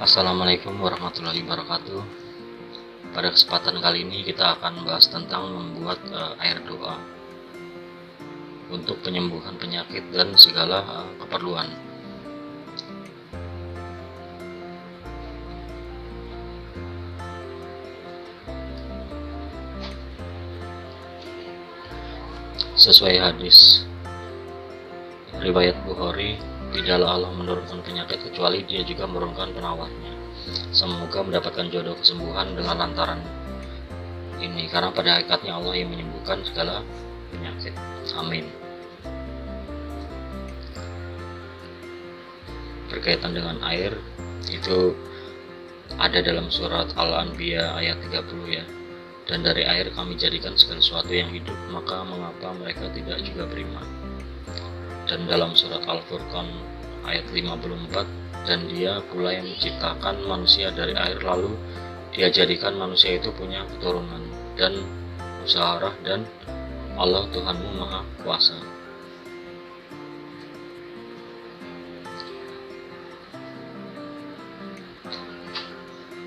Assalamualaikum warahmatullahi wabarakatuh. Pada kesempatan kali ini kita akan bahas tentang membuat air doa untuk penyembuhan penyakit dan segala keperluan. Sesuai hadis riwayat Bukhari, tidaklah Allah menurunkan penyakit kecuali Dia juga menurunkan penawarnya. Semoga mendapatkan jodoh kesembuhan dengan lantaran ini, karena pada hakikatnya Allah yang menyembuhkan segala penyakit. Amin. Berkaitan dengan air, itu ada dalam surat Al-Anbiya ayat 30 ya. Dan dari air kami jadikan segala sesuatu yang hidup, maka mengapa mereka tidak juga beriman. Dan dalam surat Al-Furqan ayat 54, dan Dia pula yang menciptakan manusia dari air, lalu Dia jadikan manusia itu punya keturunan dan musyawarah, dan Allah Tuhanmu Maha Kuasa.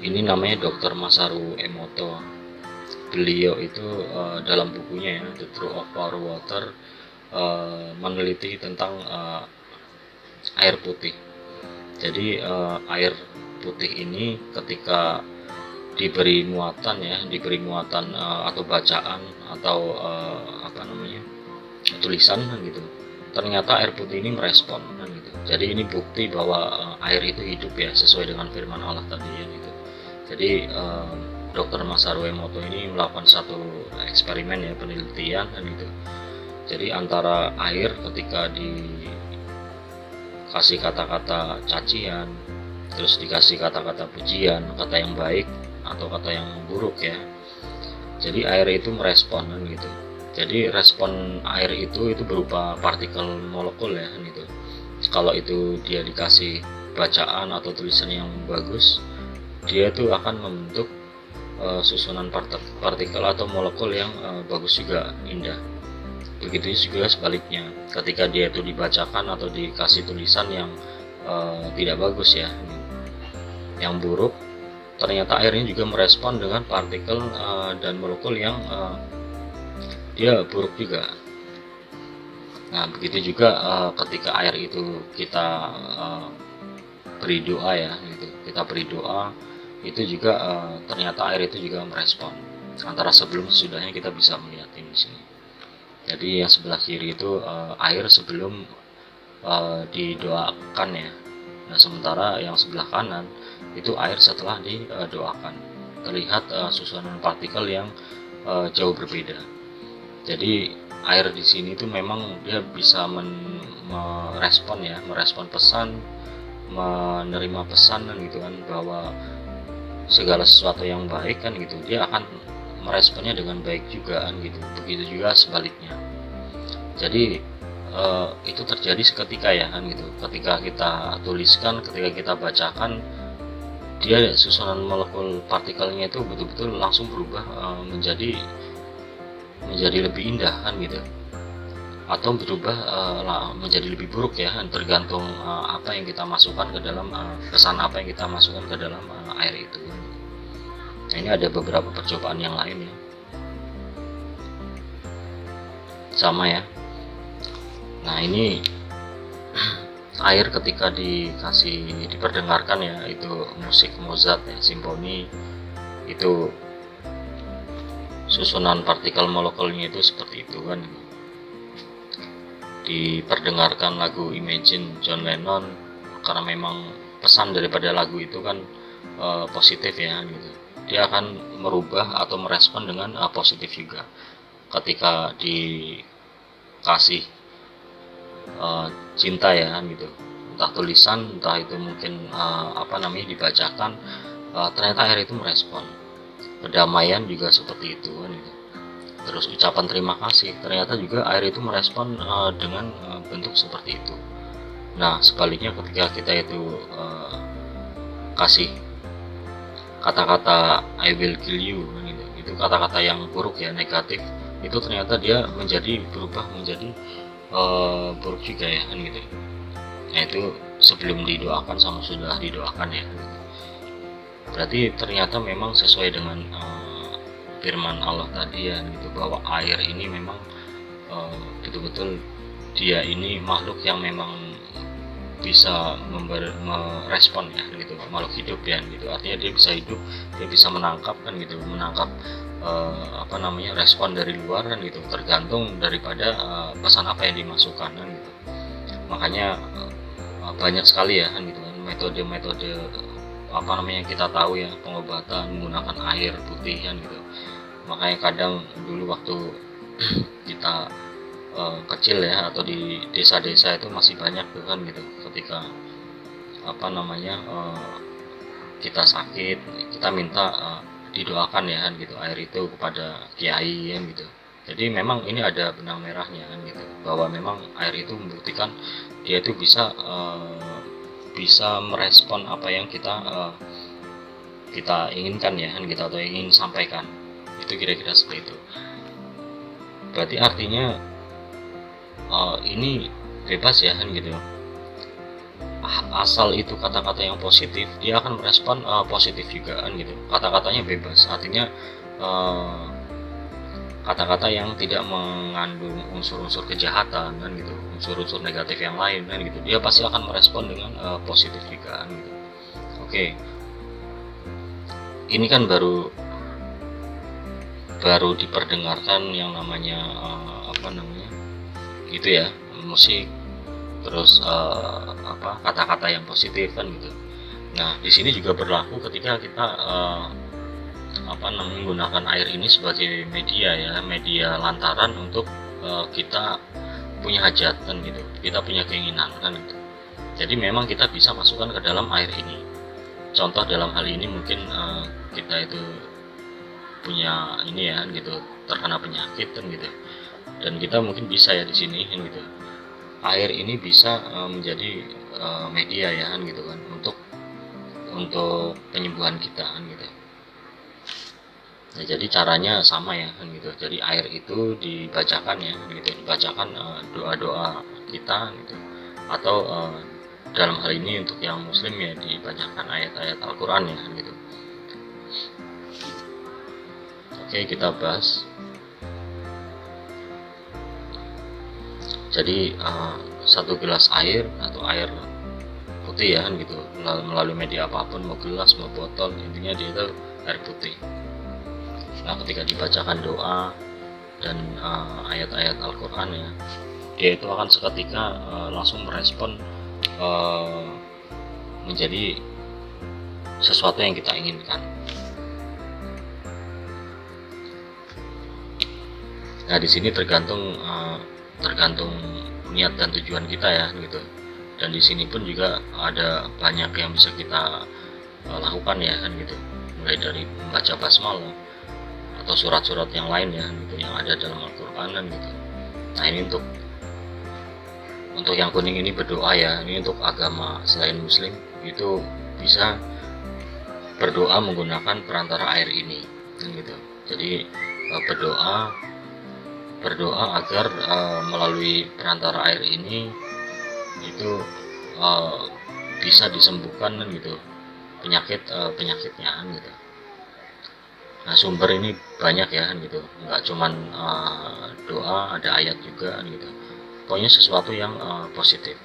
Ini namanya Dr. Masaru Emoto. Beliau itu dalam bukunya ya, The Truth of Our Water, meneliti tentang air putih. Jadi air putih ini ketika diberi muatan atau bacaan atau tulisan gitu, ternyata air putih ini merespon gitu. Jadi ini bukti bahwa air itu hidup ya, sesuai dengan firman Allah tadi ya gitu. Jadi Dr. Masaru Emoto ini melakukan satu eksperimen ya, penelitian dan gitu. Jadi antara air ketika dikasih kata-kata cacian, terus dikasih kata-kata pujian, kata yang baik atau kata yang buruk ya. Jadi air itu merespon kan gitu. Jadi respon air itu berupa partikel molekul ya kan gitu. Kalau itu dia dikasih bacaan atau tulisan yang bagus, dia itu akan membentuk susunan partikel atau molekul yang bagus juga, indah. Begitu juga sebaliknya, ketika dia itu dibacakan atau dikasih tulisan yang tidak bagus ya, yang buruk, ternyata airnya juga merespon dengan partikel dan molekul yang dia buruk juga. Nah begitu juga ketika air itu kita beri doa ya gitu, kita beri doa, itu juga ternyata air itu juga merespon. Antara sebelum sesudahnya kita bisa melihat di sini. Jadi yang sebelah kiri itu air sebelum didoakan ya. Nah sementara yang sebelah kanan itu air setelah didoakan. Terlihat susunan partikel yang jauh berbeda. Jadi air di sini itu memang dia bisa merespon pesan, menerima pesan kan gitu kan, bahwa segala sesuatu yang baik kan gitu, dia akan meresponnya dengan baik juga kan gitu. Begitu juga sebaliknya. Jadi itu terjadi seketika ya kan gitu. Ketika kita tuliskan, ketika kita bacakan, dia susunan molekul partikelnya itu betul-betul langsung berubah menjadi lebih indah kan gitu, atau berubah menjadi lebih buruk ya, tergantung apa yang kita masukkan ke dalam pesan apa yang kita masukkan ke dalam air itu. Nah, ini ada beberapa percobaan yang lain ya, sama ya. Nah ini air ketika diperdengarkan ya, itu musik Mozart ya, simfoni, itu susunan partikel molekulnya itu seperti itu kan. Diperdengarkan lagu Imagine John Lennon, karena memang pesan daripada lagu itu kan positif ya gitu. Dia akan merubah atau merespon dengan positif juga. Ketika dikasih cinta ya gitu, entah tulisan, entah itu mungkin dibacakan, ternyata air itu merespon. Perdamaian juga seperti itu kan gitu. Terus ucapan terima kasih, ternyata juga air itu merespon dengan bentuk seperti itu. Nah sebaliknya ketika kita itu kasih kata-kata I will kill you gitu, itu kata-kata yang buruk ya, negatif, itu ternyata dia berubah menjadi buruk juga ya kan gitu. Nah itu sebelum didoakan sama sudah didoakan ya. Berarti ternyata memang sesuai dengan firman Allah tadi ya gitu, bahwa air ini memang betul-betul dia ini makhluk yang memang bisa merespon ya gitu, makhluk hidup ya gitu, artinya dia bisa hidup, dia bisa menangkap kan gitu, menangkap respon dari luar kan gitu, tergantung daripada pesan apa yang dimasukkan kan gitu. Makanya banyak sekali ya kan gitu kan metode-metode kita tahu ya, pengobatan menggunakan air putih kan gitu. Makanya kadang dulu waktu kita kecil ya, atau di desa-desa itu masih banyak tuh kan gitu, ketika kita sakit, kita minta didoakan ya kan gitu, air itu kepada kiai kan gitu. Jadi memang ini ada benang merahnya kan gitu, bahwa memang air itu membuktikan dia itu bisa merespon apa yang kita inginkan ya kan, kita atau ingin sampaikan. Itu kira-kira seperti itu. Berarti artinya ini bebas ya kan gitu, asal itu kata-kata yang positif, dia akan merespon positif juga kan gitu. Kata-katanya bebas, artinya kata-kata yang tidak mengandung unsur-unsur kejahatan kan gitu, unsur-unsur negatif yang lain kan gitu, dia pasti akan merespon dengan positif juga kan gitu. Oke, ini kan baru diperdengarkan yang namanya gitu ya, musik, terus kata-kata yang positif kan gitu. Nah di sini juga berlaku ketika kita menggunakan air ini sebagai media ya, media lantaran untuk kita punya hajat kan gitu, kita punya keinginan kan gitu. Jadi memang kita bisa masukkan ke dalam air ini. Contoh dalam hal ini mungkin kita itu punya ini ya gitu, terkena penyakit kan gitu, dan kita mungkin bisa ya di sini kan gitu, air ini bisa menjadi media ya kan gitu kan, untuk penyembuhan kita kan gitu. Nah, jadi caranya sama ya kan gitu. Jadi air itu dibacakan ya gitu, dibacakan doa-doa kita gitu, atau dalam hal ini untuk yang muslim ya dibacakan ayat-ayat Al-Quran ya kan gitu. Oke, kita bahas. Jadi 1 gelas air atau air putih ya kan gitu, melalui media apapun, mau gelas mau botol, intinya dia itu air putih. Nah ketika dibacakan doa dan ayat-ayat Al-Quran ya, dia itu akan seketika langsung merespon menjadi sesuatu yang kita inginkan. Nah di sini tergantung niat dan tujuan kita ya gitu. Dan di sini pun juga ada banyak yang bisa kita lakukan ya kan gitu, mulai dari membaca basmalah atau surat-surat yang lain ya gitu, yang ada dalam Al-Quran kan gitu. Nah ini untuk yang kuning ini berdoa ya, ini untuk agama selain muslim itu bisa berdoa menggunakan perantara air ini kan gitu. Jadi berdoa agar melalui perantara air ini itu bisa disembuhkan kan gitu penyakitnya kan gitu. Nah sumber ini banyak ya kan gitu, nggak cuman doa, ada ayat juga kan gitu. Pokoknya sesuatu yang positif.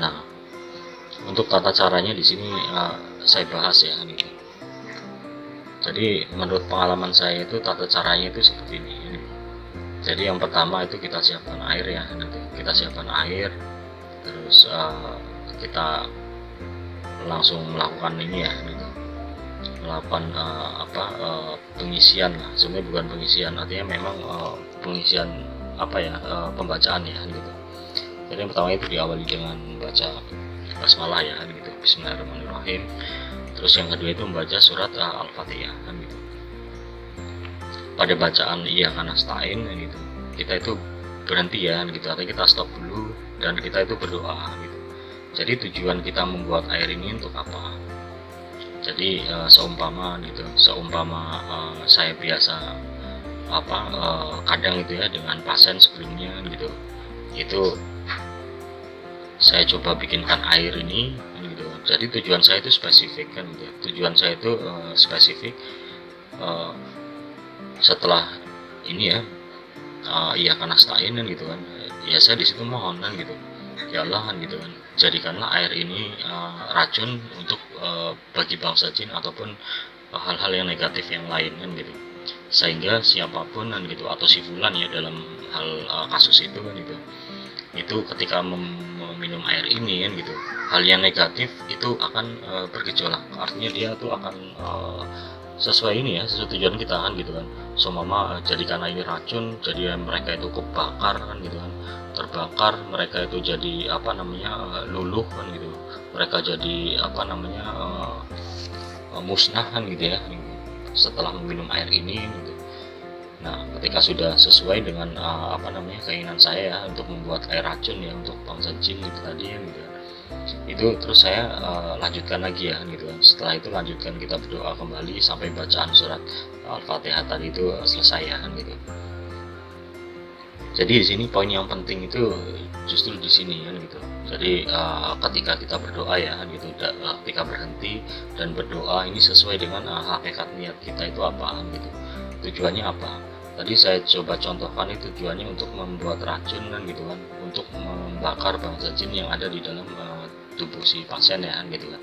Nah untuk tata caranya di sini saya bahas ya kan gitu. Jadi menurut pengalaman saya itu tata caranya itu seperti ini. Jadi yang pertama itu kita siapkan air ya, nanti kita siapkan air, terus kita langsung melakukan ini ya, gitu. Melakukan pengisian lah. Sebenarnya bukan pengisian, artinya memang pengisian pembacaan ya, gitu. Jadi yang pertama itu diawali dengan membaca basmalah ya, gitu. Bismillahirrahmanirrahim. Terus yang kedua itu membaca surat Al-Fatihah kan gitu. Pada bacaan Iyyaka nasta'in gitu, kita itu berhenti ya gitu, artinya kita stop dulu dan kita itu berdoa gitu. Jadi tujuan kita membuat air ini untuk apa? Jadi seumpama saya biasa kadang itu ya dengan pasien sebelumnya gitu, itu saya coba bikinkan air ini gitu, Jadi tujuan saya itu spesifik kan gitu ya. Tujuan saya itu spesifik, uh, setelah ini ya, iya kan astain kan gitu kan, ya saya di situ mohon kan gitu, ya Allah kan gitu kan, jadikanlah air ini racun untuk bagi bangsa jin ataupun hal-hal yang negatif yang lain kan gitu, sehingga siapapun kan gitu atau si fulan ya dalam hal kasus itu kan gitu, itu ketika meminum air ini kan gitu, hal yang negatif itu akan bergejolak, artinya dia tuh akan sesuai ini ya, sesuai tujuan kita kan gitu kan. So mama jadikan ini racun, jadi mereka itu kebakar kan gitu kan, terbakar, mereka itu jadi apa namanya luluh kan gitu, mereka jadi apa namanya musnah kan gitu ya, setelah meminum air ini gitu. Nah, ketika sudah sesuai dengan apa namanya keinginan saya ya, untuk membuat air racun ya untuk bangsa jin itu tadi ya gitu. Itu terus saya lanjutkan lagi ya gitu kan. Setelah itu lanjutkan kita berdoa kembali sampai bacaan surat Al-Fatihah tadi itu selesai ya kan gitu. Jadi di sini poin yang penting itu justru di sini kan gitu. Jadi ketika kita berdoa ya kan gitu, ketika berhenti dan berdoa ini sesuai dengan hakikat niat kita itu apa kan gitu. Tujuannya apa? Tadi saya coba contohkan itu tujuannya untuk membuat racun kan gitu kan, untuk membakar bangsa jin yang ada di dalam tubuh si pasien ya kan gitu kan.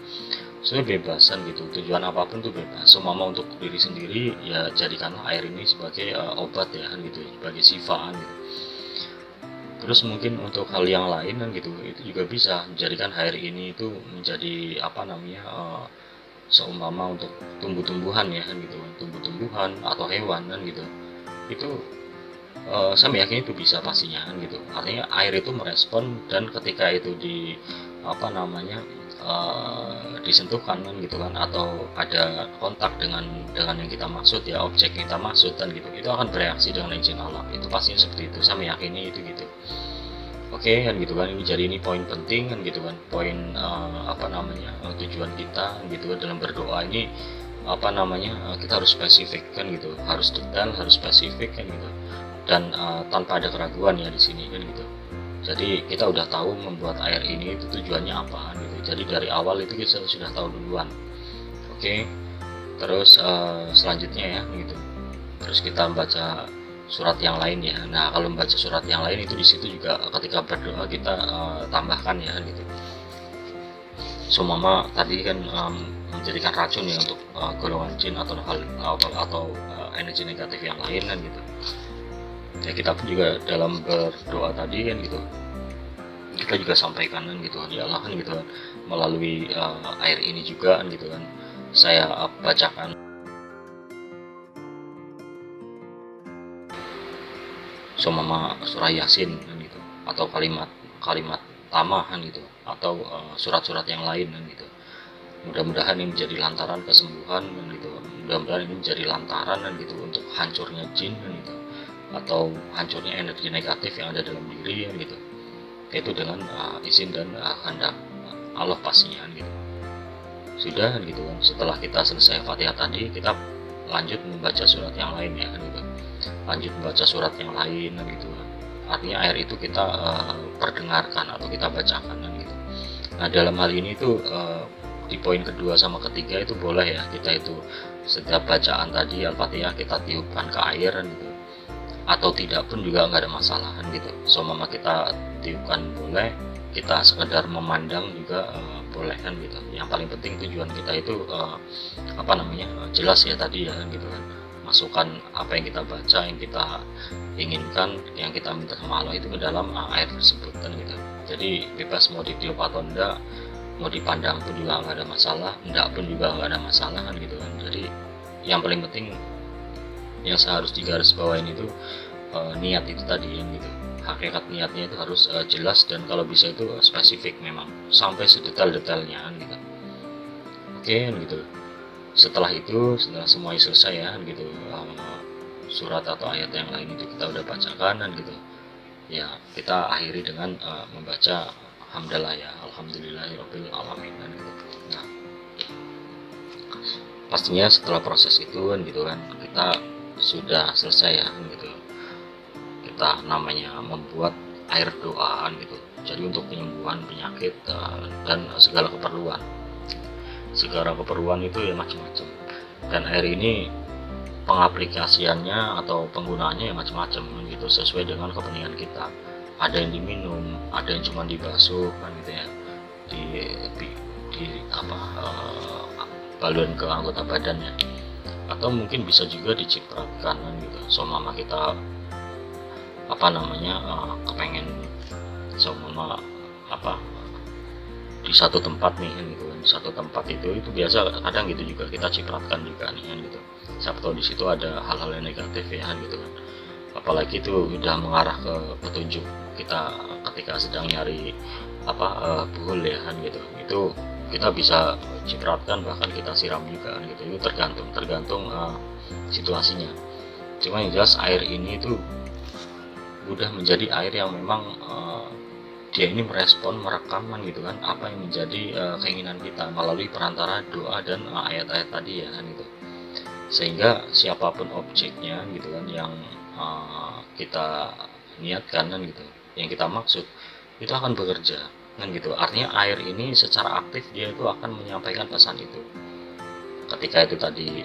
Sebenarnya bebasan gitu, tujuan apapun tuh bebas. Semama untuk diri sendiri ya jadikanlah air ini sebagai obat ya kan gitu, sebagai sifaan gitu. Terus mungkin untuk hal yang lain kan gitu, itu juga bisa jadikan air ini itu menjadi apa namanya seumpama untuk tumbuh-tumbuhan ya kan gitu, tumbuh-tumbuhan atau hewan kan gitu. Itu saya meyakini itu bisa pastinya kan gitu, artinya air itu merespon, dan ketika itu di apa namanya disentuhkan kan gitu kan, atau ada kontak dengan yang kita maksud ya, objek yang kita maksud kan gitu, itu akan bereaksi dengan izin Allah, itu pastinya seperti itu, saya meyakini itu gitu. Oke kan gitu kan, ini jadi ini poin penting kan gitu kan, poin apa namanya tujuan kita gitu kan dalam berdoa ini, apa namanya kita harus spesifik kan gitu, harus detail, harus spesifik kan gitu, dan tanpa ada keraguan ya di sini kan gitu. Jadi kita udah tahu membuat air ini itu tujuannya apa gitu, jadi dari awal itu kita sudah tahu duluan. Oke, terus selanjutnya ya gitu, terus kita baca surat yang lain ya. Nah kalau membaca surat yang lain itu di situ juga ketika berdoa kita tambahkan ya gitu. So mama tadi kan menjadikan racun ya untuk golongan jin atau hal atau energi negatif yang lain kan gitu. Ya kita pun juga dalam berdoa tadi kan gitu, kita juga sampaikan kan gitu, ya Allah kan gitu kan, melalui air ini juga kan gitu kan, saya bacakan seumpama surah Yasin kan gitu, atau kalimat tambahan gitu, atau surat-surat yang lain kan gitu. Mudah-mudahan ini menjadi lantaran kesembuhan kan gitu, mudah-mudahan ini menjadi lantaran kan gitu untuk hancurnya jin kan gitu, atau hancurnya energi negatif yang ada dalam diri kan gitu, yaitu dengan izin dan kehendak Allah pastinya kan gitu. Sudah kan gitu kan, setelah kita selesai Fatihah tadi, kita lanjut membaca surat yang lain ya kan gitu, lanjut membaca surat yang lain kan gitu, artinya air itu kita perdengarkan atau kita bacakan kan gitu. Nah dalam hal ini tuh di poin kedua sama ketiga itu boleh ya, kita itu setiap bacaan tadi Al-Fatihah kita tiupkan ke air kan gitu, atau tidak pun juga nggak ada masalah kan gitu. So mama kita tiupkan boleh, kita sekedar memandang juga boleh kan gitu. Yang paling penting tujuan kita itu apa namanya jelas ya tadi ya gitu kan, masukkan apa yang kita baca, yang kita inginkan, yang kita minta sama Allah itu ke dalam air tersebut kan gitu. Jadi bebas mau ditiup atau enggak, mau dipandang pun juga nggak ada masalah, enggak pun juga nggak ada masalah kan gitu kan. Jadi yang paling penting yang saya harus digarisbawain itu niat itu tadi yang gitu, hakikat niatnya itu harus jelas, dan kalau bisa itu spesifik memang sampai sedetail-detailnya kan gitu. Oke kan gitu. Setelah itu, setelah semuanya selesai ya kan gitu, surat atau ayat yang lain itu kita udah bacakan kan gitu ya, kita akhiri dengan membaca hamdalah ya, alhamdulillahirabbil alamin kan gitu. Nah pastinya setelah proses itu kan gitu kan, kita sudah selesai ya kan gitu, kita namanya membuat air doaan gitu, jadi untuk penyembuhan penyakit dan segala keperluan. segala keperluan itu ya macam-macam. Dan air ini pengaplikasiannya atau penggunaannya ya macam-macam gitu, sesuai dengan kepentingan kita. Ada yang diminum, ada yang cuma dibasuh kan gitu ya, di, di apa balon ke anggota badannya, atau mungkin bisa juga dicipratkan kan gitu. So mama kita apa namanya kepengen mama apa di satu tempat nih kan gitu kan, di satu tempat itu biasa kadang gitu juga kita cipratkan juga nih kan gitu. Siapa tahu di situ ada hal-hal yang negatif ya kan gitu kan, apalagi itu udah mengarah ke petunjuk kita ketika sedang nyari buhul ya kan gitu, itu kita bisa cipratkan, bahkan kita siram juga kan gitu. Itu tergantung situasinya. Cuma yang jelas air ini tuh udah menjadi air yang memang dia ini merekam gitu kan apa yang menjadi keinginan kita melalui perantara doa dan ayat-ayat tadi ya kan gitu. Sehingga siapapun objeknya gitu kan yang kita niatkan kan gitu, yang kita maksud, itu akan bekerja kan gitu. Artinya air ini secara aktif dia itu akan menyampaikan pesan itu. Ketika itu tadi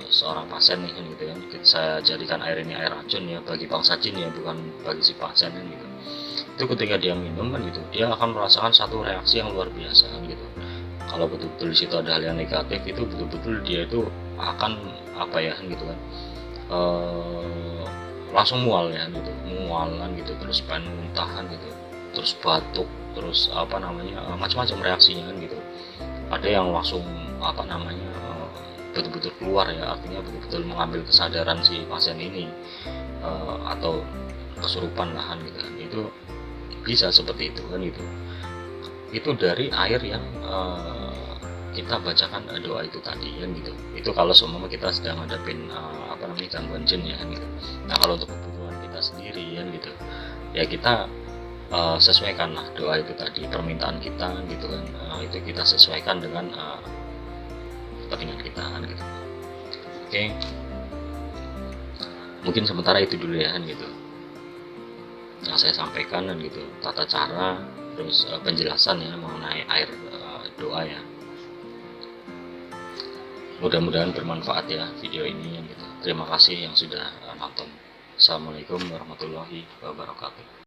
seorang pasien nih kan gitu kan, saya jadikan air ini air racun ya bagi bangsa jin ya, bukan bagi si pasien kan gitu. Itu ketika dia minum kan gitu, dia akan merasakan satu reaksi yang luar biasa kan gitu. Kalau betul-betul di situ ada hal yang negatif, itu betul-betul dia itu akan gitu kan, langsung mual ya gitu, mualan gitu, terus pengen muntahan gitu, terus batuk, terus macam-macam reaksinya kan gitu. Ada yang langsung betul-betul keluar ya, artinya betul-betul mengambil kesadaran si pasien ini, atau kesurupan lahan gitu kan. Itu bisa seperti itu kan gitu. Itu dari air yang kita bacakan doa itu tadi kan gitu. Itu kalau seumpama kita sedang ngadepin gangguan jin ya kan gitu. Nah kalau untuk kebutuhan kita sendiri kan gitu ya, kita sesuaikanlah doa itu tadi, permintaan kita gitu kan, itu kita sesuaikan dengan kepentingan kita kan gitu. Oke, mungkin sementara itu dulu ya kan gitu yang saya sampaikan kan gitu, tata cara terus penjelasan ya mengenai air doa ya. Mudah-mudahan bermanfaat ya video ini gitu. Terima kasih yang sudah nonton. Assalamualaikum warahmatullahi wabarakatuh.